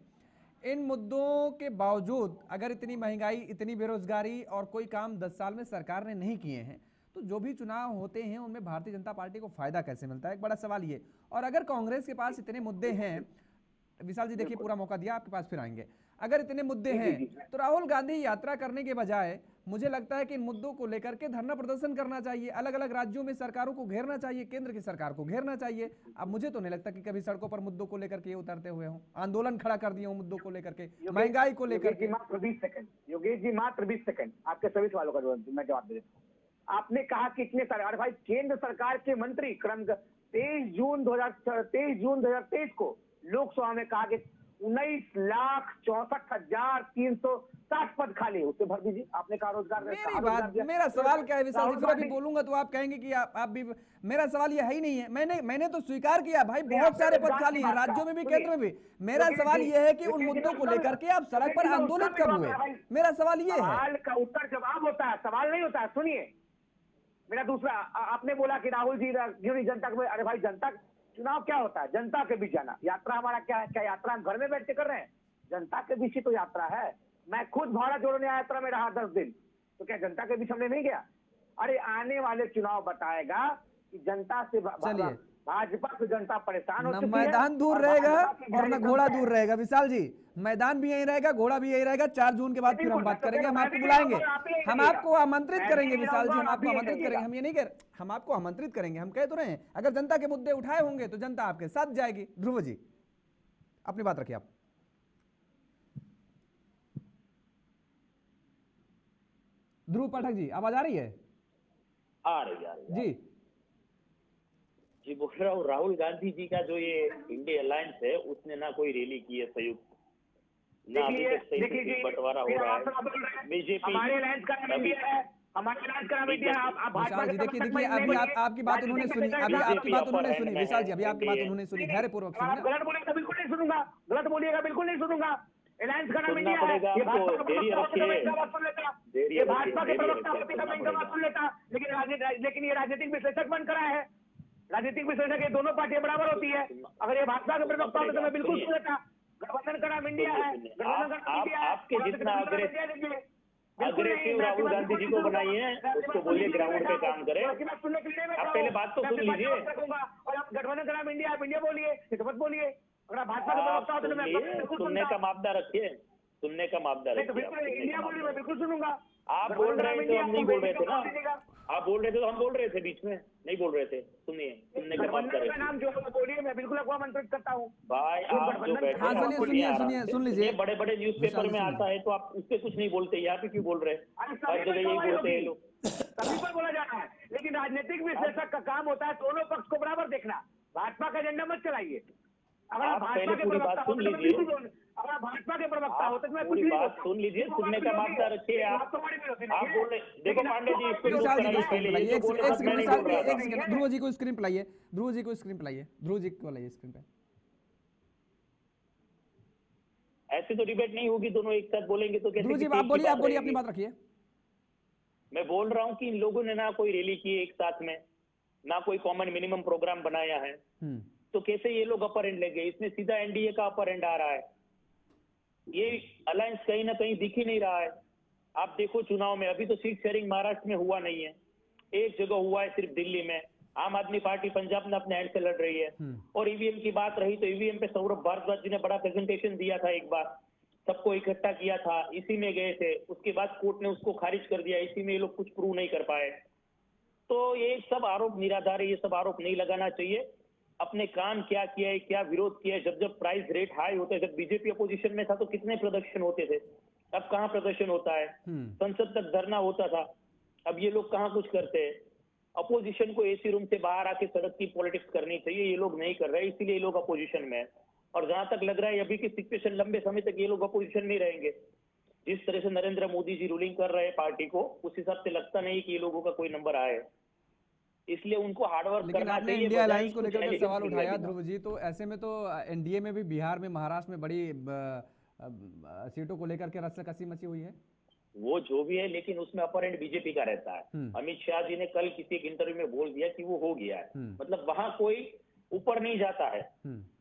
इन मुद्दों के बावजूद अगर इतनी महंगाई, इतनी बेरोजगारी और कोई काम 10 साल में सरकार ने नहीं किए हैं, तो जो भी चुनाव होते हैं उनमें भारतीय जनता पार्टी को फायदा कैसे मिलता है? एक बड़ा सवाल ये। और अगर कांग्रेस के पास इतने मुद्दे हैं, विशाल जी देखिए पूरा मौका दिया, आपके पास फिर आएंगे। अगर इतने मुद्दे हैं तो राहुल गांधी यात्रा करने के बजाय मुझे लगता है कि इन मुद्दों को लेकर के धरना प्रदर्शन करना चाहिए, अलग अलग राज्यों में सरकारों को घेरना चाहिए, केंद्र की सरकार को घेरना चाहिए। अब मुझे तो नहीं लगता कि कभी सड़कों पर मुद्दों को लेकर के ये उतरते हुए हों, आंदोलन खड़ा कर दिए हों मुद्दों को लेकर के, महंगाई को लेकर के। मात्र 20 सेकंड योगेश जी, मात्र 20 सेकंड आपके सभी सवालों का मैं जवाब दे देता हूँ। आपने कहा कि इतने सारे, अरे भाई, केंद्र सरकार के मंत्री 23 जून 2023 को लोकसभा में कहा कि 19,64,360 पद खाली है, उससे भर दीजिए। आपने कहा रोजगार, मेरी बात, मेरा सवाल क्या है विशाल जी, फिर अभी बोलूंगा तो आप कहेंगे कि आप भी, मेरा सवाल ये है ही नहीं है। मैंने तो स्वीकार किया भाई बहुत सारे पद खाली हैं, राज्यों में भी केंद्र में भी। मेरा सवाल ये है कि उन मुद्दों को लेकर के आप सड़क पर आंदोलित कब हुए, मेरा सवाल ये है। सवाल का उत्तर जवाब होता है, सवाल नहीं होता है। सुनिए मेरा दूसरा, आपने बोला कि राहुल जी क्यों नहीं जनता को, अरे भाई जनता, चुनाव क्या होता है? जनता के बीच जाना। यात्रा हमारा क्या है? क्या यात्रा हम घर में बैठ के कर रहे हैं? जनता के बीच ही तो यात्रा है। मैं खुद भाड़ा जोड़ने यात्रा में रहा 10 दिन, तो क्या जनता के बीच हमने नहीं गया? अरे आने वाले चुनाव बताएगा कि जनता से, भाजपा से जनता परेशान हो चुकी है। मैदान दूर रहेगा और न घोड़ा दूर रहेगा विशाल जी, मैदान भी यही रहेगा, घोड़ा भी यही रहेगा। 4 जून के बाद फिर हम बात करेंगे, हम आपको बुलाएंगे, हम आपको आमंत्रित करेंगे विशाल जी, हम आपको आमंत्रित करेंगे। हम ये नहीं कह, हम आपको आमंत्रित करेंगे, हम कह तो रहे हैं अगर जनता के मुद्दे उठाए होंगे तो जनता आपके साथ जाएगी। ध्रुव जी अपनी बात रखिए आप। ध्रुव पाठक जी आवाज आ रही है? आ रही जी जी, बोल रहा हूँ राहुल गांधी जी का जो ये इंडिया अलायंस है उसने ना कोई रैली की है संयुक्त, ना अभी तक सही बंटवारा हो रहा है। बीजेपी हमारे अलायंस का नाम इंडिया है, हमारे अलायंस का नाम इंडिया है। आप भाजपा जी देखिए अभी आपकी बात उन्होंने सुनी, अभी आपकी बात उन्होंने सुनी विशाल जी, अभी आपकी बात उन्होंने सुनी, धैर्यपूर्वक सुनिए। गलत बोलिएगा बिल्कुल नहीं सुनूंगा, गलत बोलिएगा बिल्कुल नहीं सुनूंगा। अलायंस का नाम इंडिया है। ये भाजपा के प्रवक्ता होते तो मैं इनका बात सुन लेता, ये भाजपा के प्रवक्ता होते तो मैं इनका बात सुन लेता, लेकिन ये राजनीतिक विश्लेषक बन करा है। राजनीतिक विश्लेषक ये दोनों पार्टियां बराबर होती है। अगर ये भाजपा के प्रवक्ता होते तो मैं बिल्कुल सुन लेता। गठबंधन का नाम इंडिया है, गठबंधन का नाम इंडिया है। आपके जितना अग्रेसिव राहुल गांधी जी को बनाइए, उसको बोलिए ग्राउंड पे काम करें। आप पहले बात तो सुन लीजिए। और आप गठबंधन का नाम इंडिया है, इंडिया बोलिए, मत बोलिए। अगर आप भाजपा के प्रवक्ता होते तो मैं सुनने का मापदा रखिए, सुनने का मापदा रखिए। इंडिया बोलिए, मैं बिल्कुल सुनूंगा। आप बोल रहे थे हम नहीं बोल रहे थे ना, आप बोल रहे थे तो हम बोल रहे थे, बीच में नहीं बोल रहे थे। सुनिए, सुनने का मापदा रखिए। नाम जो बोलिए, मैं बिल्कुल आपको आमंत्रित करता हूँ भाई। आप जो बैठे सुन लीजिए, बड़े बड़े न्यूज़पेपर में आता है तो आप उससे कुछ नहीं बोलते, यहाँ पे क्यों बोल रहे हैं? हर जगह यही बोलते हैं लोग, सभी पर बोला जाता है। लेकिन राजनीतिक विश्लेषक का काम होता है दोनों पक्ष को बराबर देखना। भाजपा का एजेंडा मत चलाइए। अगर आप भाजपा के प्रवक्ता होते तो अगर आप भाजपा के प्रवक्ता होते तो मैं कुछ नहीं बात सुन लीजिए, सुनने का मापदा रखिए। आप बोल रहे, देखो पांडे जी, ध्रुव जी को स्क्रीन पे लाइए, ध्रुव जी को स्क्रीन पे लाइए, ध्रुव जी को लाइए स्क्रीन पे। ऐसे तो डिबेट नहीं होगी, दोनों एक साथ बोलेंगे तो कैसे? ध्रुव जी आप बोलिए अपनी बात रखिए। मैं बोल रहा हूँ कि इन लोगों ने ना कोई रैली की एक साथ में, ना कोई कॉमन मिनिमम प्रोग्राम बनाया है, तो कैसे ये लोग अपर एंड ले गए? इसमें सीधा एनडीए का अपर एंड आ रहा है। ये अलायंस कहीं ना कहीं दिख ही नहीं रहा है। आप देखो चुनाव में, अभी तो सीट शेयरिंग महाराष्ट्र में हुआ नहीं है, एक जगह हुआ है सिर्फ दिल्ली में। आम आदमी पार्टी पंजाब में अपने हैंड से लड़ रही है। और ईवीएम की बात रही तो ईवीएम पे सौरभ भारद्वाज जी ने बड़ा प्रेजेंटेशन दिया था, एक बार सबको इकट्ठा किया था, इसी में गए थे। उसके बाद कोर्ट ने उसको खारिज कर दिया, इसी में ये लोग कुछ प्रूव नहीं कर पाए। तो ये सब आरोप निराधार है, ये सब आरोप नहीं लगाना चाहिए। अपने काम क्या किया है, क्या विरोध किया है। जब प्राइस रेट हाई होते हैं, जब बीजेपी अपोजिशन में था तो कितने प्रदर्शन होते थे, अब कहाँ प्रदर्शन होता है? संसद तक धरना होता था, अब ये लोग कहाँ कुछ करते हैं? अपोजिशन को एसी रूम से बाहर आके सड़क की पॉलिटिक्स करनी चाहिए, ये लोग नहीं कर रहे, इसीलिए ये लोग अपोजिशन में है। और जहां तक लग रहा है अभी की सिचुएशन, लंबे समय तक ये लोग अपोजिशन नहीं रहेंगे। जिस तरह से नरेंद्र मोदी जी रूलिंग कर रहे हैं पार्टी को, उस हिसाब से लगता नहीं कि ये लोगों का कोई नंबर आए, इसलिए उनको हार्डवर्क करना चाहिए। इंडिया अलायंस को लेकर के सवाल उठाया ध्रुव जी, तो ऐसे में तो एनडीए में भी, बिहार में, महाराष्ट्र में बड़ी सीटों को लेकर के रस्साकसी मची हुई है। वो जो भी है, लेकिन उसमें अपर एंड बीजेपी का रहता है। अमित शाह जी ने कल किसी एक इंटरव्यू में बोल दिया कि वो हो गया है, मतलब वहां कोई ऊपर नहीं जाता है,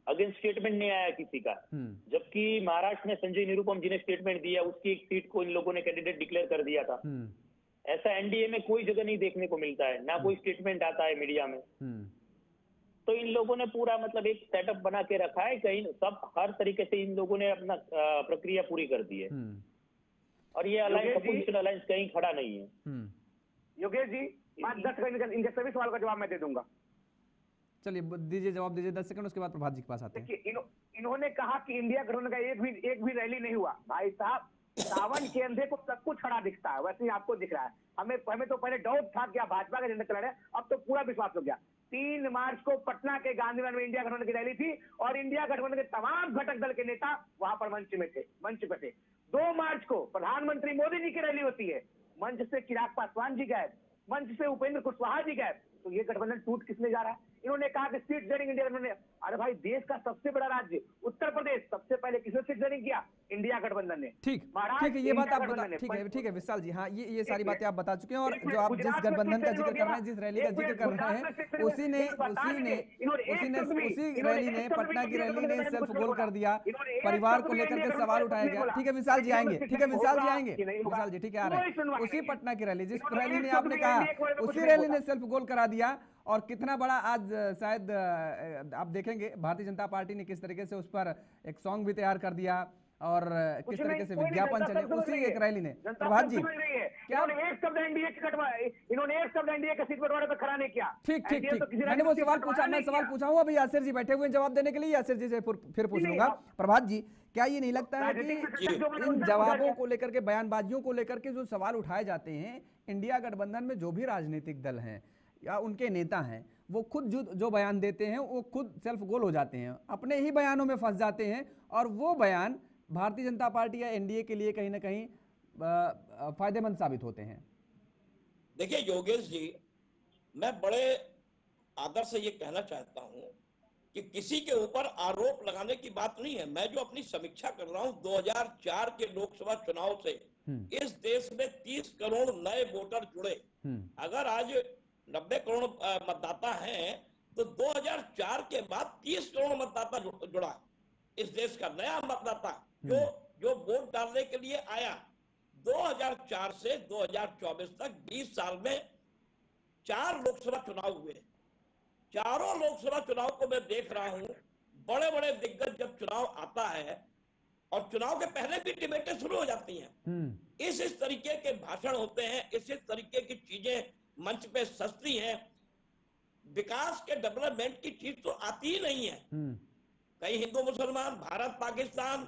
अगेंस्ट स्टेटमेंट नहीं आया किसी का। जबकि महाराष्ट्र में संजय निरुपम जी ने स्टेटमेंट दिया, उसकी एक सीट को इन लोगों ने कैंडिडेट डिक्लेयर कर दिया था। ऐसा एनडीए में कोई जगह नहीं देखने को मिलता है, ना कोई स्टेटमेंट आता है मीडिया में। तो इन लोगों ने पूरा मतलब एक सेटअप बना के रखा है, कहीं सब हर तरीके से इन लोगों ने अपना प्रक्रिया पूरी कर दी है। और ये अलायंस, अपोजिशन अलायंस कहीं खड़ा नहीं है। योगेश जी 10 सेकंड, इनके सभी सवाल का जवाब मैं दे दूंगा। चलिए दीजिए, जवाब दीजिए 10 सेकंड, उसके बाद प्रभात जी के पास आते हैं। देखिए, इन्होंने कहा कि इंडिया गठबंधन का एक भी रैली नहीं हुआ। भाई साहब, सावन के अंधे को सब कुछ खड़ा दिखता है, वैसे ही आपको दिख रहा है। हमें तो पहले डाउट था कि आप भाजपा का एजेंडा चला रहे हैं, अब तो पूरा विश्वास हो गया। 3 मार्च को पटना के गांधी मैदान में इंडिया गठबंधन की रैली थी और इंडिया गठबंधन के तमाम घटक दल के नेता वहां पर मंच पे थे। 2 मार्च को प्रधानमंत्री मोदी जी की रैली होती है, मंच से चिराग पासवान जी गायब, मंच से उपेंद्र कुशवाहा जी गायब। तो ये गठबंधन टूट किसने जा रहा है? इन्होंने कहा कि सीट शेयरिंग इंडिया गठबंधन। अरे भाई, देश का सबसे बड़ा राज्य उत्तर प्रदेश, सबसे पहले किसने सीट शेयरिंग किया? इंडिया गठबंधन ने। ठीक है, ये बात आप बता, ठीक है विशाल जी, हाँ ये सारी बातें आप बता चुके हैं। और जो आप जिस गठबंधन का जिक्र कर रहे हैं, जिस रैली का जिक्र कर रहे हैं, उसी रैली ने, पटना की रैली ने सेल्फ गोल कर दिया, परिवार को लेकर के सवाल उठाया गया। ठीक है विशाल जी आएंगे, विशाल जी ठीक है आ रहे हैं। उसी पटना की रैली, जिस रैली ने आपने कहा, उसी रैली ने सेल्फ गोल करा दिया। और कितना बड़ा आज शायद आप देखेंगे भारतीय जनता पार्टी ने किस तरीके से उस पर एक सॉन्ग भी तैयार कर दिया और किस तरीके से विज्ञापन चले उसी एक रैली ने। प्रभात जी क्या एक शब्द एनडीए के सीट बंटवारे पर खड़ा नहीं किया? ठीक मैंने वो सवाल पूछा, मैं सवाल पूछा हूँ अभी यासिर जी बैठे हुए जवाब देने के लिए, यासिर जी से फिर पूछ लूंगा। प्रभात जी, क्या ये नहीं लगता है कि इन जवाबों को लेकर के, बयानबाजियों को लेकर के जो सवाल उठाए जाते हैं, इंडिया गठबंधन में जो भी राजनीतिक दल हैं या उनके नेता हैं, वो खुद जो बयान देते हैं वो खुद सेल्फ गोल हो जाते हैं, अपने ही बयानों में फंस जाते हैं और वो बयान भारतीय जनता पार्टी या एनडीए के लिए कहीं ना कहीं फायदेमंद साबित होते हैं। देखिए योगेश जी, मैं बड़े आदर से ये कहना चाहता हूं कि किसी के ऊपर आरोप लगाने की बात नहीं है। मैं जो अपनी समीक्षा कर रहा हूं, 2004 के लोकसभा चुनाव से इस देश में 30 करोड़ नए वोटर जुड़े। अगर आज 90 करोड़ मतदाता हैं तो 2004 के बाद 30 करोड़ मतदाता जुड़ा। इस देश का नया मतदाता जो वोट डालने के लिए आया। 2004 से 2024 तक 20 साल में 4 लोकसभा चुनाव हुए। चारों लोकसभा चुनाव को मैं देख रहा हूं, बड़े बड़े दिग्गज जब चुनाव आता है और चुनाव के पहले भी डिबेटें शुरू हो जाती हैं, इस तरीके के भाषण होते हैं, इस तरीके की चीजें मंच पे सस्ती हैं। विकास के डेवलपमेंट की चीज तो आती ही नहीं है। कई हिंदू मुसलमान, भारत पाकिस्तान,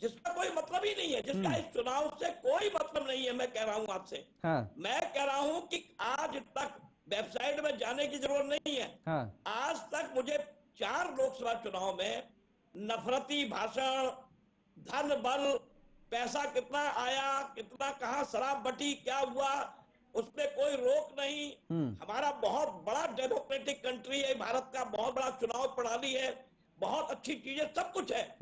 जिसका कोई मतलब ही नहीं है, जिसका इस चुनाव से कोई मतलब नहीं है। मैं कह रहा हूं आपसे, मैं कह रहा हूं कि आज तक वेबसाइट में जाने की जरूरत नहीं है। आज तक मुझे 4 लोकसभा चुनाव में नफरती भाषण, धन बल, पैसा कितना आया, कितना कहां शराब बटी, क्या हुआ, उसपे कोई रोक नहीं। हमारा बहुत बड़ा डेमोक्रेटिक कंट्री है, भारत का बहुत बड़ा चुनाव प्रणाली है, बहुत अच्छी चीजें, सब कुछ है।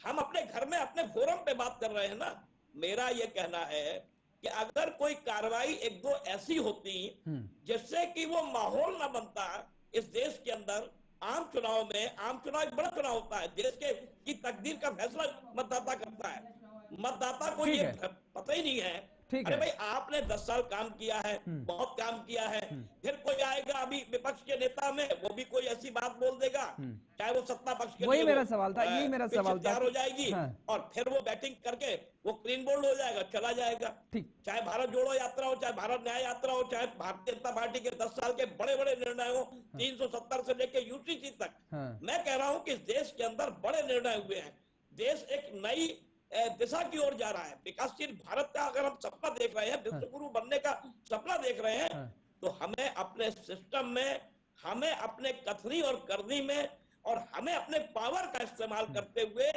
हम अपने घर में अपने फोरम पे बात कर रहे हैं ना। मेरा ये कहना है कि अगर कोई कार्रवाई एक दो ऐसी होती जिससे कि वो माहौल ना बनता इस देश के अंदर, आम चुनाव में, आम चुनाव एक बड़ा चुनाव होता है, देश के की तकदीर का फैसला मतदाता करता है। मतदाता को ये पता ही नहीं है। अरे भाई, आपने 10 साल काम किया है, बहुत काम किया है, फिर कोई आएगा अभी विपक्ष के नेता में, वो भी कोई ऐसी बात बोल देगा, चाहे वो सत्ता पक्ष के, वही मेरा सवाल था, यही मेरा सवाल था, तैयार हो जाएगी और फिर वो बैटिंग करके वो क्लीन बोल्ड हो जाएगा, चला जाएगा। चाहे भारत जोड़ो यात्रा हो, चाहे भारत न्याय यात्रा हो, चाहे भारतीय जनता पार्टी के 10 साल के बड़े बड़े निर्णय हो, 370 से लेकर यूसीसी तक। मैं कह रहा हूं कि इस देश के अंदर बड़े निर्णय हुए हैं। देश एक नई दिशा की ओर जा रहा है। विकासशील भारत का अगर हम सपना देख रहे हैं, विश्व गुरु बनने का सपना देख रहे हैं, तो हमें अपने सिस्टम में, हमें अपने कथनी और करनी में, और हमें अपने पावर का इस्तेमाल करते हुए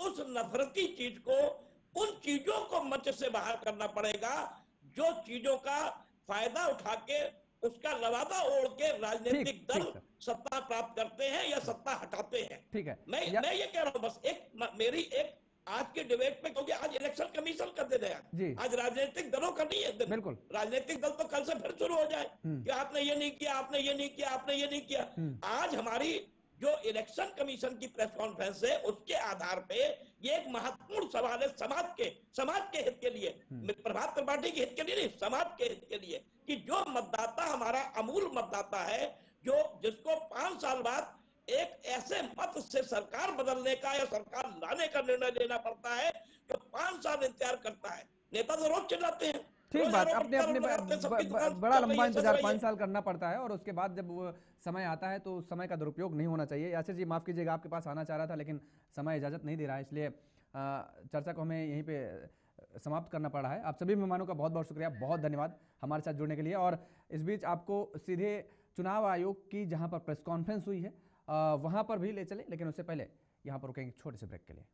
उस नफरती चीज को, उन चीजों को मंच से बाहर करना पड़ेगा जो चीजों का फायदा उठा के, उसका लवादा ओढ़ के राजनीतिक दल सत्ता प्राप्त करते हैं या सत्ता हटाते हैं। मैं ये कह रहा हूं, बस मेरी एक आज के डिबेट में, क्योंकि आज इलेक्शन कमीशन कर दे रहे, आज राजनीतिक दलों का नहीं है। बिल्कुल, राजनीतिक दल तो कल से फिर शुरू हो जाए कि आपने ये नहीं किया, आपने ये नहीं किया, आपने ये नहीं किया। आज हमारी जो इलेक्शन कमीशन की प्रेस कॉन्फ्रेंस है, उसके आधार पे ये एक महत्वपूर्ण सवाल है समाज के हित के लिए, प्रभात त्रिपाठी के हित के लिए नहीं, समाज के हित के लिए, कि जो मतदाता हमारा अमूल मतदाता है, जिसको 5 साल बाद एक ऐसे मत से सरकार बदलने का या सरकार लाने का निर्णय लेना पड़ता है, जो 5 साल इंतजार करता है। नेता तो रोज चिल्लाते हैं, ठीक बात, अपने बड़ा लंबा इंतजार 5 साल करना पड़ता है और उसके बाद जब वो समय आता है तो समय का दुरुपयोग नहीं होना चाहिए। यासिर जी माफ कीजिएगा, आपके पास आना चाह रहा था लेकिन समय इजाजत नहीं दे रहा है, इसलिए चर्चा को हमें यहीं पे समाप्त करना पड़ रहा है। आप सभी मेहमानों का बहुत बहुत शुक्रिया, बहुत धन्यवाद हमारे साथ जुड़ने के लिए। और इस बीच आपको सीधे चुनाव आयोग की जहां पर प्रेस कॉन्फ्रेंस हुई है वहां पर भी ले चले, लेकिन उससे पहले यहां पर रुकेंगे छोटे से ब्रेक के लिए।